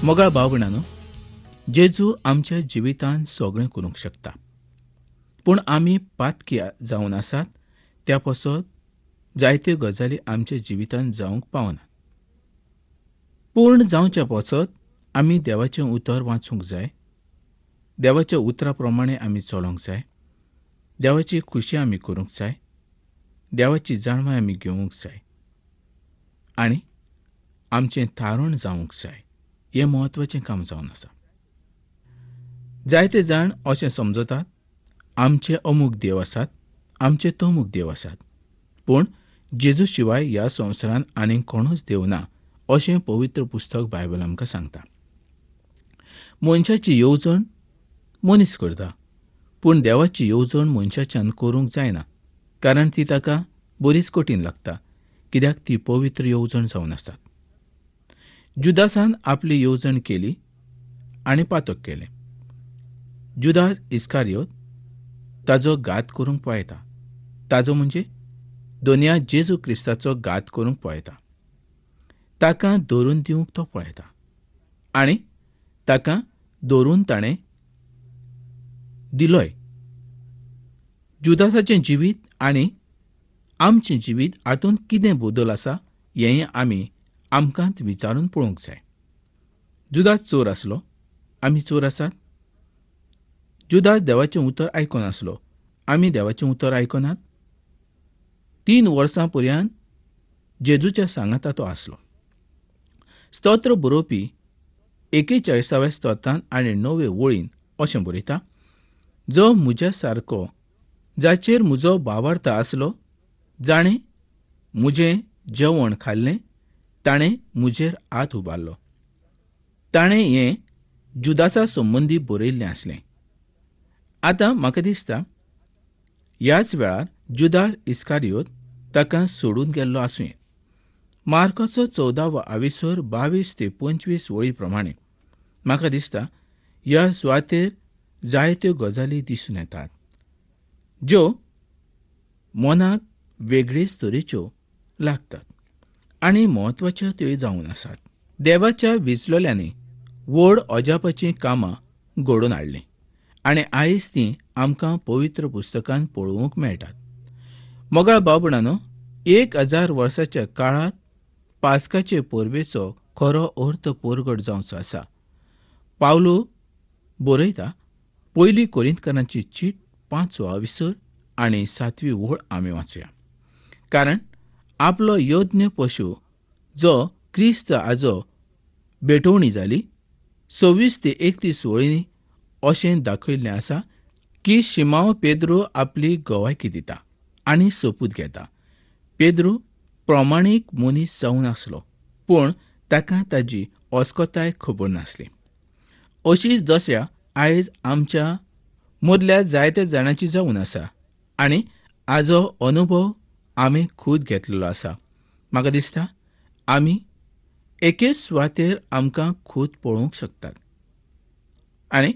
मोगाळ भाव भयणानो, जेजू आमच्या जिवितांत सगळें करूंक शकता. पूण आमी पातकी जावन आसात त्या पासत जायत्यो गजाली आमच्या जिवितांत जावंक पावनात. पूर्ण जावच्या पासत आमी देवाचें उतर वाचूंक जाय. देवाच्या उतरा प्रमाणे आमी चलोंक जाय. देवाची खुशी आमी करूंक जाय. देवाची जाणवाय आमी घेवंक जाय आनी आमचें थारण जावंक जाय. हें म्हत्वाचें काम जावन आसा. जायते जाण अशें समजतात, आमचे अमूक देव आसात, आमचे तमूक देव आसात. पूण जेजू शिवाय ह्या संवसारांत आनीक कोणूच देव ना अशें पवित्र पुस्तक बायबल आमकां सांगता. मनशाची येवजण मनीस करता, पूण देवाची येवजण मनशाच्यान करूंक जायना, कारण ती ताका बरीच कठीण लागता, कित्याक ती पवित्र येवजण जावन आसा. जुदासान आपली येवजण केली आनी पातक केलें. जुदास इस्कारियोत ताचो घात करूंक पळयता. ताचो म्हणजे दोनया जेजू क्रिस्ताचो घात करूंक पळयता. ताका धरून दिवंक तो पळयता आनी ताका धरून ताणें दिलोय. जुदासाचें जिवीत आनी आमचें जिवीत हातूंत कितें बदल आसा हेंय आमकां विचारून पळोवंक जाय. जुदास चोर आसलो, आमी चोर आसात. जुदास देवाचें उतर आयकनासलो, आमी देवाचें उतर आयकनात. 3 वर्सां पर्यंत जेजूच्या सांगाता तो आसलो. स्तोत्र बरोवपी 41व्या स्तोत्रांत आनी 9वे वळीन अशें बरयता, जो म्हज्या सारको जाचेर म्हजो भावार्थ आसलो, जाणें म्हजें जेवण खाल्लें, ताणें म्हजेर हात उबारलो. ताणें हें जुदासा संबंदी बरयल्लें आसलें. आतां म्हाका दिसता ह्याच वेळार जुदास इस्कारियोत ताका सोडून गेल्लो आसूं येता. मार्काचो 14वा आविसर 22 ते 25 वळी प्रमाणे म्हाका दिसता ह्या सुवातेर जायत्यो गजाली दिसून येतात, ज्यो मनाक वेगळेच तरेच्यो लागतात आनी म्हत्वाच्यो त्यो जावन आसात. देवाच्या विचलल्यांनी व्हड अजापाचीं कामां घडोवन हाडलीं आनी आयज तीं आमकां पवित्र पुस्तकांत पळोवंक मेळटात. मोगाळ भाव भयणानो, 1000 वर्साच्या काळांत पास्काचे परबेचो खरो अर्थ परगट जावचो आसा. पावलो बरयता, पयली कोरिंथकारांची चीट 5वो आविसर आनी 7वी वळ आमी वाचुया. कारण आपलो यज्ञ पशू जो क्रिस्त हाजो भेटवणी जाली, 26 ते 31 वळींनी अशें दाखयिल्लें आसा की शिमाव पेद्रू आपली गवायकी दिता आनी सोपूत घेता. पेद्रू प्रमाणीक मनीस जावन आसलो, पूण ताका ताजी ओस्कोताय खबर नासली. अशीच दशा आयज आमच्या मदल्या जायत्या जाणांची जावन आसा आनी हाजो अनुभव आमी खूद घेतलेलो आसा. म्हाका दिसता आमी एकेच सुवातेर आमकां खूद पळोवंक शकतात आनी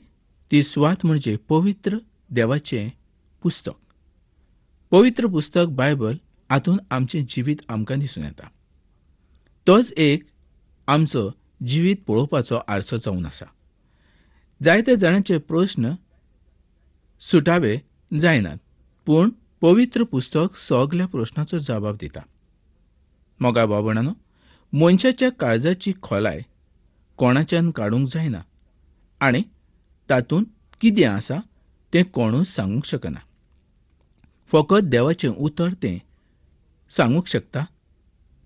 ती सुवात म्हणजे पवित्र देवाचें पुस्तक. पवित्र पुस्तक बायबल हातूंत आमचें जिवीत आमकां दिसून येता. तोच एक आमचो जिवीत पळोवपाचो आरसो जावन आसा. जायत्या जाणांचे प्रस्न सुटावे जायनात, पूण पवित्र पुस्तक सगल्या प्रस्नाचो जबाब दिता. मोगाळ भाव भयणानो, मनशाच्या काळजाची खोलाय कोणाच्यान काडूंक जायना आनी तातूंत कितें आसा तें कोणूच सांगूंक शकना. फकत देवाचें उतर तें सांगूंक शकता.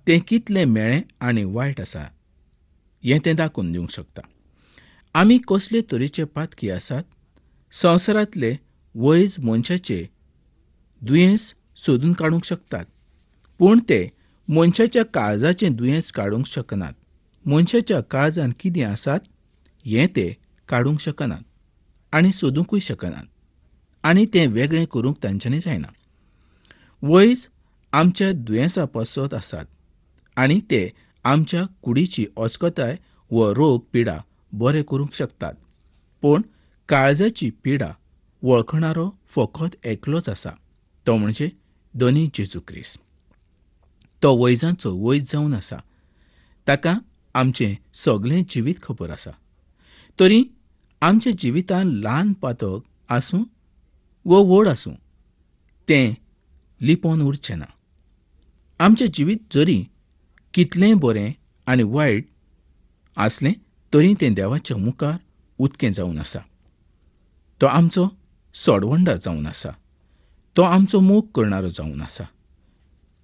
तें कितलें मेळ्ळें आनी वायट आसा हें तें दाखोवन दिवंक शकता. आमी कसले तरेचे पातकी आसात. संवसारांतले वैज मनशाचे दुयेंस सोदून काडूंक शकतात, पूण ते मनशाच्या काळजाचें दुयेंस काडूंक शकनात. मनशाच्या काळजांत कितें आसात हें ते काडूंक शकनात आनी सोदूंकूय शकनात आनी तें वेगळें करूंक तांच्यांनी जायना. वैज आमच्या दुयेंसा पासत आसात आनी ते आमच्या कुडीची ओस्कोताय व रोग पिडा बरें करूंक शकतात, पूण काळजाची पिडा वळखणारो फकत एकलोच आसा, तो म्हणजे दोनी जेजू क्रिस्त. तो वैजांचो वैज जावन आसा. ताका आमचें सगळें जिवीत खबर आसा. तरी आमच्या जिवितांत ल्हान पातक आसूं वो व्हड आसूं तें लिपोवन उरचें ना. आमचें जिवीत जरी कितलेंय बरें आनी वायट आसलें तरी तें देवाच्या मुखार उक्तें जावन आसा. तो आमचो सोडवणदार जावन आसा. तो आमचो मोग करणारो जावन आसा.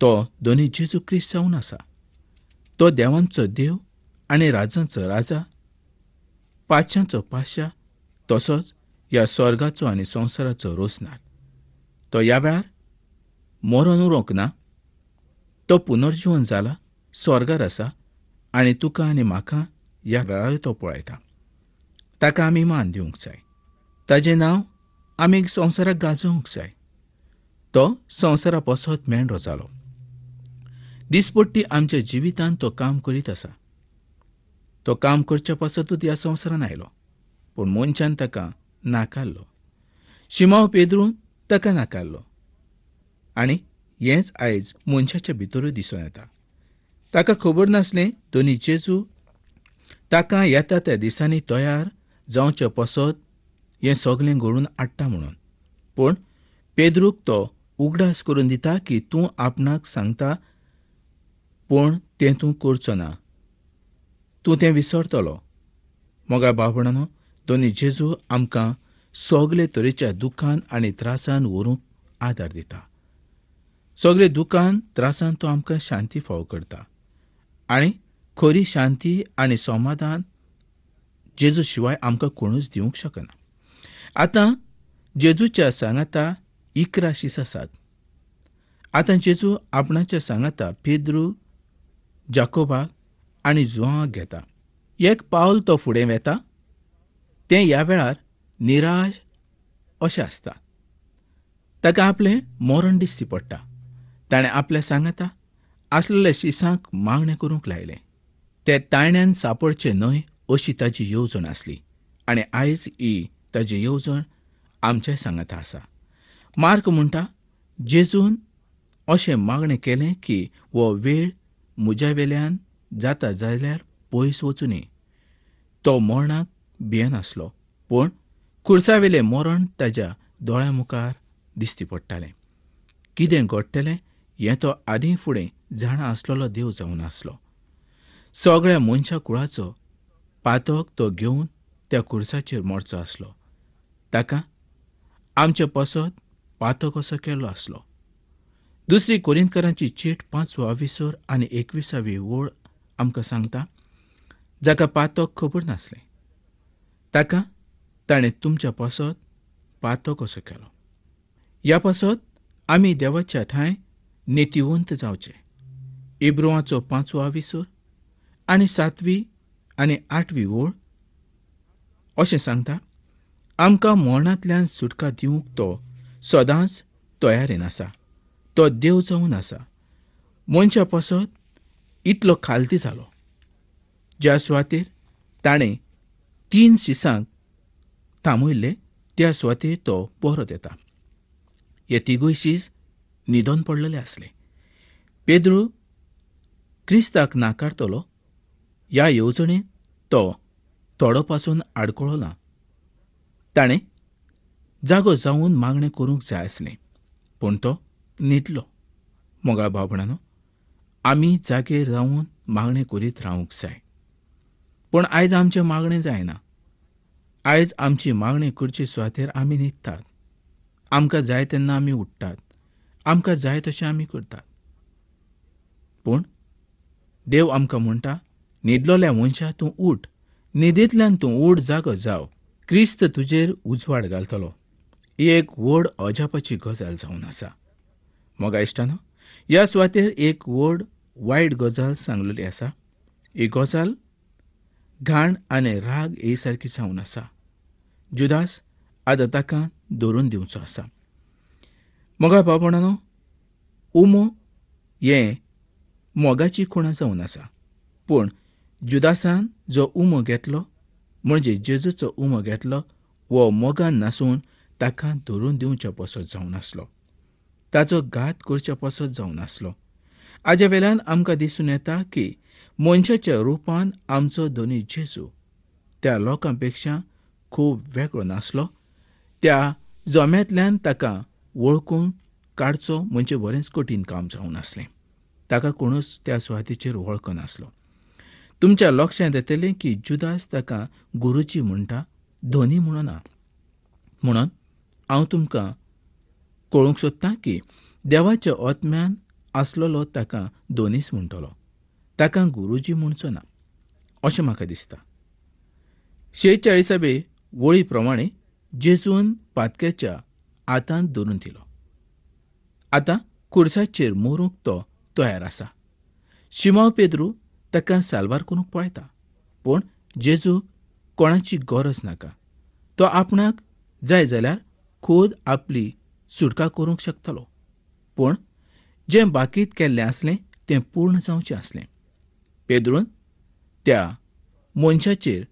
तो दोनी जेजू क्रिस्त जावन आसा. तो देवांचो देव आनी राजांचो राजा, पाश्यांचो पाश्या, तसोच ह्या स्वर्गाचो आनी संवसाराचो रोसनार. तो ह्या वेळार मरून उरोंक ना. तो पुनर्जीवन जाला, स्वर्गार आसा आनी तुका आनी म्हाका ह्या वेळार तो पळयता. ताका आमी मान दिवंक जाय. ताचें नांव आमी संवसाराक गाजोवंक जाय. तो संवसारा पासत मेंढरो जालो. दिसपट्टी आमच्या जिवितांत तो काम करीत आसा. तो काम करच्या पासतूच ह्या संवसारान आयलो. पूण मनशान ताका नाकारलो. शिमाव पेद्रून ताका नाकारलो. आनी हेंच आयज मनशाच्या भितरूय दिसून येता. ताका खबर नासलें दोनी जेजू ताका येता त्या दिसांनी तयार जावचे पासत हें सगळें घडोवन हाडटा म्हणून. पूण पेद्रूक तो उगडास करून दिता की तूं आपणाक सांगता पूण तें तूं करचो ना. तूं तें विसरतलो. मोगा भावणानो, दोनी जेजू आमकां सगळे तरेच्या दुखान आनी त्रासान व्हरूंक आदार दिता. सगळे दुखान त्रासान तो आमकां शांती फावो करता. आनी खरी शांती आनी समाधान जेजू शिवाय आमकां कोणूच दिवंक शकना. आतां जेजूच्या सांगाता 11 शीस आसात. आतां जेजू आपणाच्या सांगाता पेद्रू, जाकोबाक आनी जुआंवाक घेता. एक पावल तो फुडें वेता. तें ह्या वेळार निराश अशें आसता. ताका आपलें मरण दिसती पडटा. ताणें आपल्या सांगाता आसलेल्या शिसांक मागणें करूंक लायलें. ते ताळण्यान सापडचे न्हय अशी ताची येवजण आसली. आनी आयज ही ताची येवजण आमच्याय सांगाता आसा. मार्क म्हणटा, जेजून अशें मागणें केलें की हो वेळ म्हज्या वेल्यान जाता जाल्यार पयस वचूं न्ही. तो मरणाक भियेनासलो. पूण खुर्सावेलें मरण ताच्या दोळ्या मुखार दिसती पडटालें. कितें घडटलें हें तो आदीं फुडें जाणा आसलेलो देव जावन आसलो. सगळ्या मनशा कुळाचो पातक तो घेवन त्या खुर्साचेर मरचो आसलो. ताका आमचे पासत पातक असो केल्लो आसलो. दुसरी कोरिंथकारांची चीट 5 विसर आनी 21 ओळ आमकां सांगता, जाका पातक खबर नासलें ताका ताणें तुमच्या पासत पातक असो केलो. ह्या पासत आमी देवाच्या ठांय नेतिवंत जावचे. इब्रोवाचो 5 विसर आनी 7 आनी 8 ओळ अशें सांगता, आमकां मरणांतल्यान सुटका दिवंक तो सदांच तयारेन आसा. तो देव जावन आसा. मनशा पासत इतलो खालती जालो. ज्या सुवातेर ताणें 3 शिसांक थांबयल्ले त्या सुवातेर तो परत येता. हे तिगूय शीस न्हिदोन पडलेले आसले. पेद्रू क्रिस्ताक नाकारतलो ह्या येवजणेन तो थोडो पासून आडखळ्ळो ना. ताणें जागो जावन मागणें करूंक जाय आसलें. पूण तो न्हिदलो. मोगाळ भावणानो, आमी जागेर रावन मागणें करीत रावंक जाय. पूण आयज आमचें मागणें जायना. आयज आमची मागणी करचे सुवातेर आमी न्हिदतात. आमकां जाय तेन्ना आमी उठ्ठात. आमकां जाय तशें आमी करतात. पूण देव आमकां म्हणटा, न्हिदलोल्या मनशा तूं उठ. न्हिदेंतल्यान तूं उठ, जागो जाव. क्रिस्त तुजेर उजवाड घालतलो. ही एक व्हड अजापाची गजाल जावन आसा. मोगा इश्टानो, ह्या सुवातेर एक व्हड वायट गजाल सांगलेली आसा. ही गजाल घाण आनी राग हे सारकी जावन आसा. जुदास आतां ताका धरून दिवचो आसा. मोगा बाबणानो, उमो हें मोगाची खुणा जावन आसा. पूण जुदासान जो उमो घेतलो, म्हणजे जेजूचो उमो घेतलो, वो मोगान नासून ताका धरून दिवच्या पासत जावन आसलो. ताचो घात करच्या पासत जावन आसलो. हाजे वेल्यान आमकां दिसून येता की मनशाच्या रुपान आमचो दोनी जेजू त्या लोकांपेक्षा खूब वेगळो नासलो. त्या जोम्यांतल्यान ताका वळखून काडचो म्हणजे बरेंच कठीण काम जावन आसलें. ताका कोणूच त्या सुवातेचेर वळखनासलो. तुमच्या लक्षांत येतलें की जुदास ताका गुरुजी म्हणटा, धोनी म्हणून ना. म्हणून हांव तुमकां कळोवंक सोदतां की देवाच्या ओतम्यान आसलोलो ताका धोनीच म्हणटलो, ताका गुरुजी म्हणचो ना, अशें म्हाका दिसता. 46वे वळी प्रमाणे जेजून पातक्याच्या हातांत धरून दिलो. आतां खुर्साचेर मोरूंक तो तयार आसा. शिमोन पेद्रू ताका साल्वार करूंक पळयता, पूण जेजूक कोणाची गरज नाका. तो आपणाक जाय जाल्यार खूद आपली सुटका करूंक शकतालो. पूण जें बाकीत केल्लें आसलें तें पूर्ण जावचें आसलें. पेद्रून त्या मनशाचेर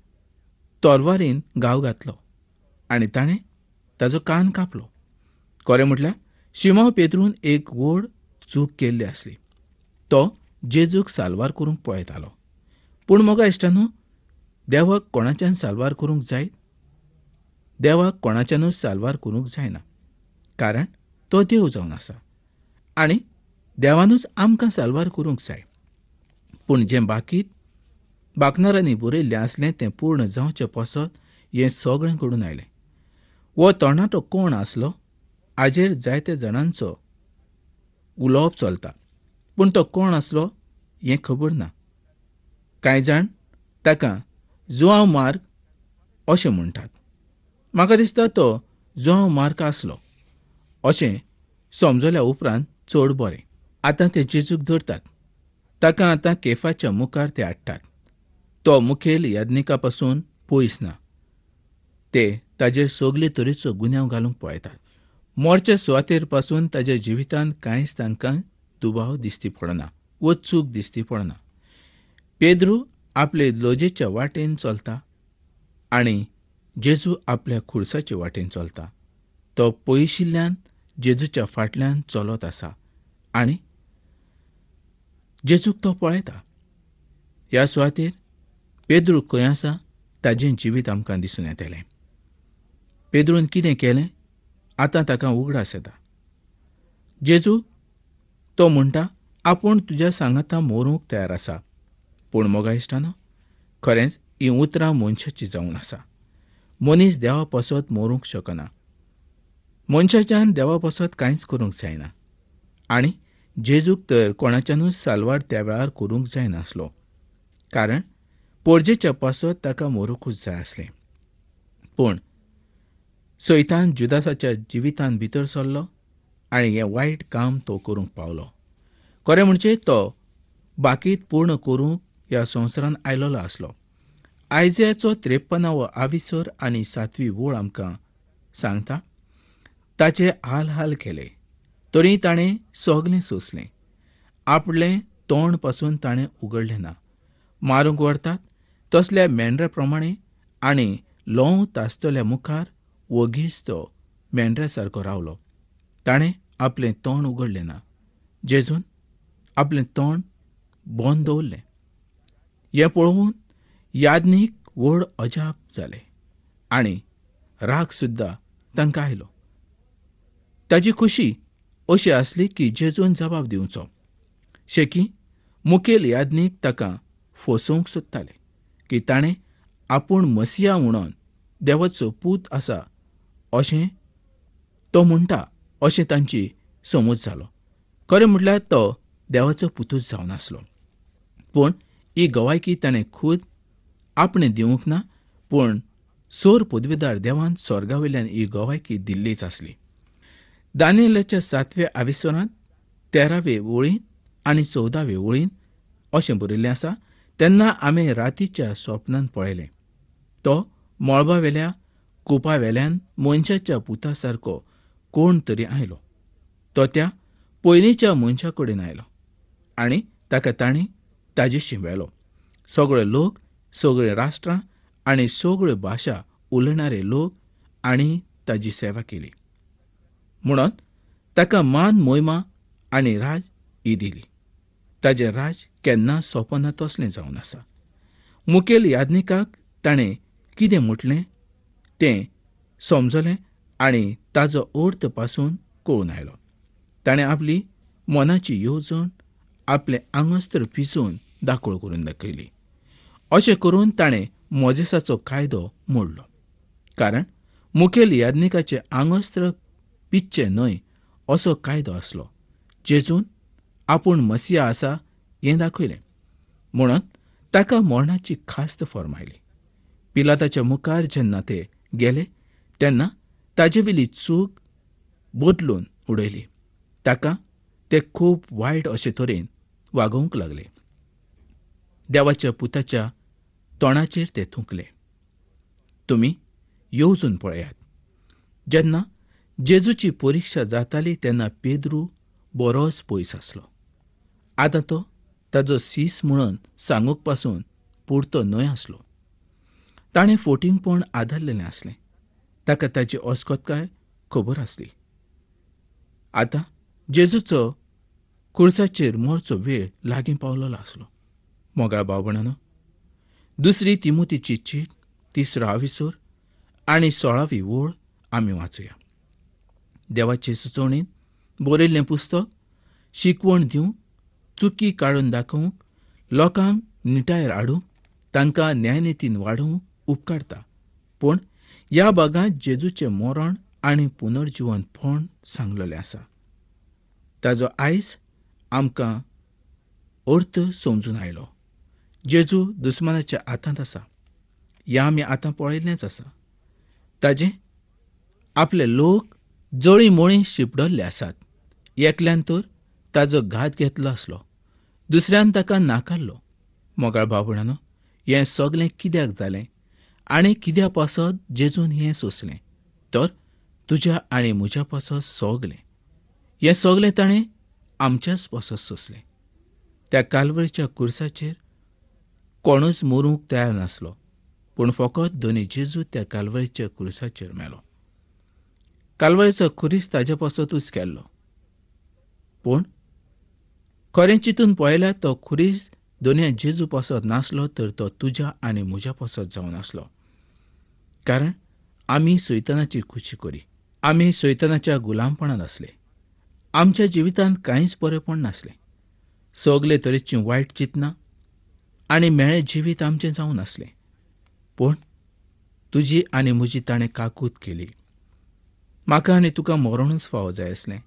तलवारीन घाव घातलो आनी ताणें ताचो कान कापलो. खरें म्हटल्यार शिमोन पेद्रून एक व्हड चूक केल्ली आसली. तो जेजूक साल्वार करूंक पळयतालो. पूण मोगा इश्टांनो, देवाक कोणाच्यान साल्वार करूंक जायत? देवाक कोणाच्यानूच साल्वार करूंक जायना, कारण तो देव जावन आसा आनी देवानूच आमकां साल्वार करूंक जाय. पूण जें बाकनारांनी बरयल्लें आसलें तें पूर्ण जावचें पसत हें सगळें घडून आयलें. हो तरणाटो कोण आसलो हाजेर जायत्या जाणांचो उलोवप चलता, पूण तो कोण आसलो हें खबर ना. कांय जाण ताका जोआंव मार्क अशें म्हणटात. म्हाका दिसता तो जोआंव मार्क आसलो अशें समजल्या उपरांत चड बरें. आतां ते जेजूक धरतात. ताका आतां केफाच्या मुखार ते हाडटात. तो मुखेल याजनिका पासून पयस ना. ते ताजेर सगळे तरेचो गुन्यांव घालूंक पळयतात. मोरच्या सुवातेर पासून ताच्या जिवितांत कांयच तांकां दुबाव दिसती पडना व चूक दिसती पडना. पेद्रू आपले लोजेच्या वाटेन चलता आनी जेजू आपल्या खुर्साचे वाटेन चलता. तो पयशिल्ल्यान जेजूच्या फाटल्यान चलत आसा आनी जेजूक तो पळयता. ह्या सुवातेर पेद्रू खंय आसा ताजें जिवीत आमकां दिसून येतलें. पेद्रून कितें केलें आतां ताका उगडास येता. जेजू तो म्हणटा, आपूण तुज्या सांगातां मोरूंक तयार आसा. पूण मोगा इश्टांनो, खरेंच ही उतरां मनशाची जावन आसा. मनीस देवा पासत मोरूंक शकना. मनशाच्यान देवा पासत कांयच करूंक जायना आनी जेजूक तर कोणाच्यानूच साल्वार त्या वेळार करूंक जायनासलो, कारण पोरजेच्या पासत ताका मोरूंकूच जाय आसलें. पूण सैतान जुदासाच्या जिवितांत भितर सरलो आनी हें वायट काम तो करूंक पावलो. खरें म्हणजे तो बाकीत पूर्ण करूंक ह्या संवसारांत आयलोलो आसलो. आयजाचो 53वा आविसर आनी 7वी वळ आमकां सांगता, ताचे हाल केले तरी ताणें सगलें सोंसलें. आपलें तोंड पासून ताणें उगडलें ना. मारूंक व्हरतात तसल्या मेंढऱ्या प्रमाणें आनी लोंव तासतल्या मुखार वगीच तो मेंढऱ्या सारको रावलो. ताणें आपलें तोंड उगडलें ना. जेजून आपलें तोंड बंद दवरलें. हें पळोवन याजनीक व्हड अजाप जालें आनी राग सुद्दां तांकां आयलो. ताची खुशी अशी आसली की जेजून जबाब दिवचो. शेकी मुखेल याजनीक ताका फसोवंक सोदताले की ताणें आपूण मसिया म्हणून देवाचो पूत आसा अशें तो म्हणटा अशें तांची समज जालो. खरें म्हटल्यार तो देवाचो पुतूच जावन आसलो. पूण ही गवायकी ताणें खूद आपणें दिवंक ना, पूण सोर पदवीदार देवान स्वर्गावयल्यान ही गवायकी दिल्लीच आसली. दानियेलाच्या 7व्या आविसरांत 13वे वळीन आनी 14वे वळीन अशें बरयल्लें आसा, तेन्ना आमी रातीच्या स्वप्नांत पळयलें. तो मळबावेल्या कुपावेल्यान मनशाच्या पुता सारको कोण तरी आयलो. तो त्या पयलींच्या मनशा कडेन आयलो आनी ताका तांणी ताजेशी व्हेलो. सगळे लोक, सगळे राष्ट्रां आनी सगळ्यो भाशा उलयणारे लोक आनी ताजी सेवा केली. म्हणून ताका मान, मोहिमा आनी राज ही दिली. ताजें राज केन्ना सोंपना तसलें जावन आसा. मुखेल याज्ञिकाक ताणें कितें म्हटलें तें समजलें आनी ताचो अर्थ पासून कळून आयलो. ताणें आपली मनाची येवजण आपलें आंगस्त्र पिसून दाखोळ करून दाखयली. अशें करून ताणें मोजेसाचो कायदो मोडलो. कारण मुखेल याज्ञिकाचें आंगस्त्र पिच्चें न्हय असो कायदो आसलो, जेजून आपूण मसिया आसा हें दाखयलें. म्हणून ताका मरणाची खास्त फर्मायली. पिलाताच्या मुखार जेन्ना ते गेले तेन्ना ताजेवेली चूक बदलून उडयली. ताका ते खूब वायट अशे तरेन वागोवंक लागले. देवाच्या पुताच्या तोंडाचेर ते थुंकले. तुमी येवजून पळयात. जेन्ना जेजूची परिक्षा जाताली तेन्ना पेद्रू बरोच पयस आसलो. आतां तो ताचो सीस म्हणून सांगूक पासून पुरतो न्हय आसलो. ताणें फोटिंगपण आदारलेलें आसलें. ताका ताची अस्कोतकाय खबर आसली. आतां जेजूचो खुर्साचेर मरचो वेळ लागीं पावलेलो आसलो. मोगाळ भाव भयणांनो, 2 तिमोथीची चीट 3 विसर आनी 16वी ओळ आमी वाचुया. देवाचे सुचोवणेन बरयल्लें पुस्तक शिकवण दिवंक, चुकी काडून दाखोवंक, लोकांक निटायेर हाडूंक, तांकां न्यायनितीन वाडोवंक उपकारता. पूण ह्या भागांत जेजूचें मरण आनी पुनर्जीवन फोंड सांगलेलें आसा. ताचो आयज आमकां अर्थ समजून आयलो. जेजू दुस्मानाच्या हातांत आसा हें आमी आतां पळयिल्लेंच आसा. ताजें आपले लोक जळी मळी शिपडल्ले आसात. एकल्यान तर ताचो घात घेतलो आसलो, दुसऱ्यान ताका नाकारलो. मोगाळ भाव भयणांनो, हें सगलें कित्याक जालें आनी कित्या पासत जेजून हें सोंसलें? तर तुज्या आनी म्हज्या पासत सगलें. हें सगलें ताणें आमच्याच पासत सोंसलें. त्या काल्वरीच्या खुर्साचेर कोणूच मरूंक तयार नासलो, पूण फकत दोनी जेजू त्या काल्वरीच्या खुर्साचेर मेलो. काल्वरीचो खुरीस ताजे पासतूच केल्लो. पूण खरें चिंतून पळयल्यार तो खुरीस दोनूय जेजू पासत नासलो, तर तो तुज्या आनी म्हज्या पासत जावन आसलो. कारण आमी सैतानाची खुशी करी. आमी सैतानाच्या गुलामपणांत आसले. आमच्या जिवितांत कांयच बरेंपण नासलें. सगले तरेचीं वायट चिंतनां आनी मेळ्ळें जिवीत आमचें जावन आसलें. पूण तुजी आनी म्हजी ताणें काकूत केली. म्हाका आनी तुका मरणूच फावो जाय आसलें.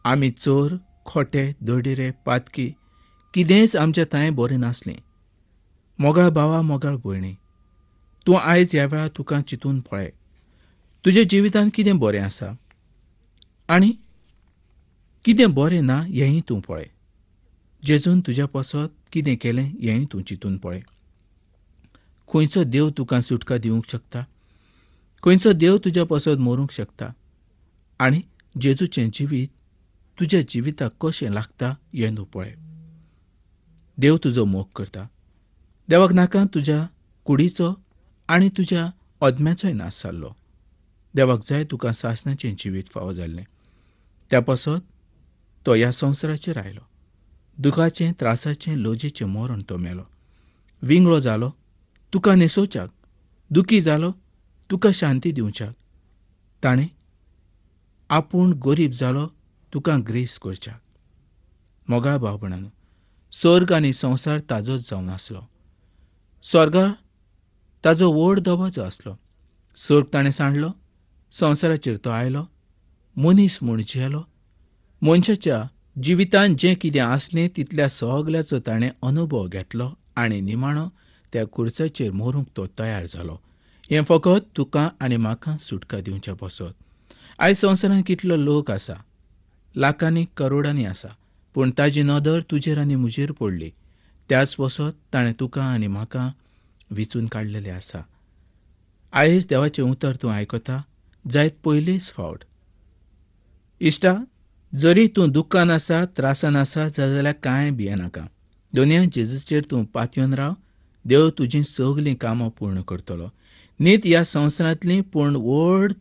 आमी चोर, खोटे, दडिरे, पातकी कितेंच आमच्या थंय बरें नासलें. मोगाळ भावा, मोगाळ भयणी, तूं आयज ह्या वेळार तुका चिंतून पळय. तुज्या जिवितांत कितें बरें आसा आनी कितें बरें ना हेंय तूं पळय. जेजून तुज्या पासत कितें केलें हेंय तूं चिंतून पळय. खंयचो देव तुका सुटका दिवंक शकता? खंयचो देव तुज्या पासत मरूंक शकता? आनी जेजूचें जिवीत तुज्या जिविताक कशें लागता हें तूं पळय. देव तुजो मोग करता. देवाक नाका तुज्या कुडीचो आनी तुज्या अदम्याचोय नाश जाल्लो. देवाक जाय तुका सासणाचें जिवीत फावो जाल्लें. त्या पासत तो ह्या संवसाराचेर आयलो. दुखाचें, त्रासाचें, लोजेचें मरण तो मेलो. विंगळो जालो तुका न्हेसोवच्याक, दुखी जालो तुका शांती दिवच्याक. ताणें आपूण गरीब जालो तुका ग्रेस करच्याक. मोगाळ भाव भयणांनो, सर्ग आनी संवसार ताजोच जावन आसलो. स्वर्गार ताजो व्हड दबाजो आसलो. सर्ग ताणें सांडलो, संवसाराचेर तो आयलो, मनीस म्हूण जियेलो. मनशाच्या जिवितांत जें कितें आसलें तितल्या सगल्याचो ताणें अनुभव घेतलो आनी निमाणो त्या खुर्साचेर मरूंक तो तयार जालो. हें फकत तुका आनी म्हाका सुटका दिवच्या पासत. आयज संवसारांत कितलो लोक आसा, लाखांनी करोडांनी आसा, पूण ताजी नदर तुजेर आनी म्हजेर पडली. त्याच पासत ताणें तुका आनी म्हाका विचून काडलेलें आसा. आयज देवाचें उतर तूं आयकता जायत पयलेच फावट. इश्टा, जरी तूं दुख्खान आसा, त्रासान आसा जाल्यार कांय भियेनाका. दोनया जेजूचेर तूं पातयेवन राव. देव तुजीं सगलीं कामां पूर्ण करतलो. न्हीद ह्या संवसारांतलीं, पूण व्हड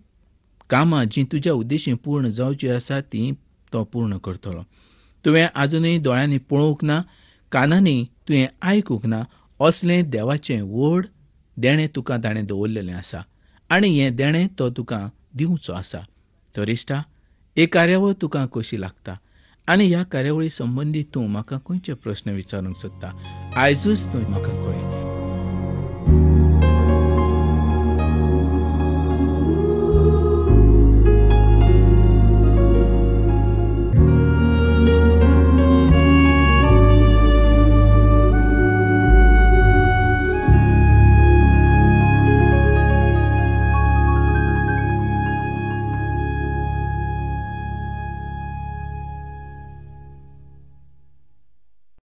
कामां जीं तुज्या उद्देशीं पूर्ण जावचीं आसा तीं तो पूर्ण करतलो. तुवें आजुनूय दोळ्यांनी पळोवंक ना, कानांनी तुवें आयकूंक ना, असलें देवाचें व्हड देणें तुका ताणें दवरलेलें आसा आनी हें देणें तो तुका दिवचो आसा. तर इश्टा, ही कार्यावळ तुका कशी लागता आनी ह्या कार्यावळी संबंदीत तूं म्हाका खंयचे प्रस्न विचारूंक सोदता, आयजूच तूं म्हाका कळय.